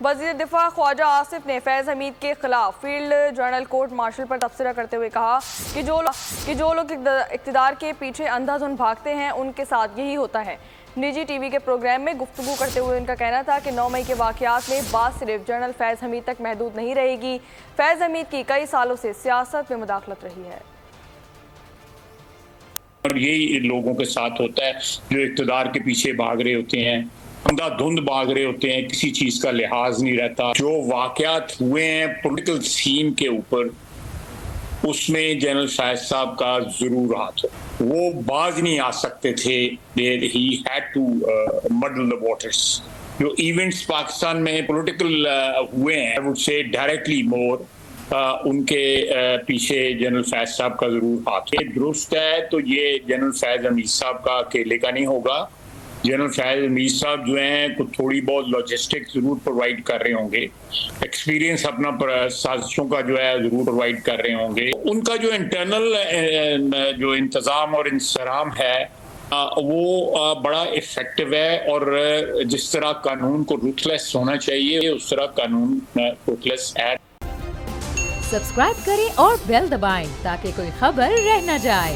वज़ीर दिफा ख्वाजा आसिफ ने फैज़ हमीद के खिलाफ फील्ड जर्नल कोर्ट मार्शल पर तबसरा करते हुए कहा कि जो लोग इक़्तिदार के पीछे अंधाधुंध भागते हैं उनके साथ यही होता है। निजी टीवी के प्रोग्राम में गुफ्तगू करते हुए उनका कहना था कि 9 मई के वाक़यात में बात सिर्फ जनरल फैज़ हमीद तक महदूद नहीं रहेगी। फैज़ हमीद की कई सालों से सियासत में मुदाखलत रही है और यही लोगों के साथ होता है जो इक़्तिदार के पीछे भाग रहे होते हैं, अंधाधुंध भाग रहे होते हैं, किसी चीज का लिहाज नहीं रहता। जो वाकयात हुए हैं पॉलिटिकल सीन के ऊपर, उसमें जनरल फैज साहब का जरूर हाथ है। वो बाज नहीं आ सकते थे। He had to muddle the waters. जो इवेंट्स पाकिस्तान में पॉलिटिकल हुए हैं, आई वुड से डायरेक्टली मोर उनके पीछे जनरल फैज साहब का जरूर हाथ है। दुरुस्त है तो ये जनरल फैज हमीद साहब का अकेले का नहीं होगा। जनरल फैज हमीद साहब जो हैं कुछ थोड़ी बहुत लॉजिस्टिक जरूर प्रोवाइड कर रहे होंगे, एक्सपीरियंस अपना साजिशों का जो है जरूर प्रोवाइड कर रहे होंगे। उनका जो इंटरनल जो इंतज़ाम और इंसराम है वो बड़ा इफेक्टिव है। और जिस तरह कानून को रूथलेस होना चाहिए उस तरह कानून रूथलेस है। सब्सक्राइब करें और बेल दबाएं ताकि कोई खबर रह न जाए।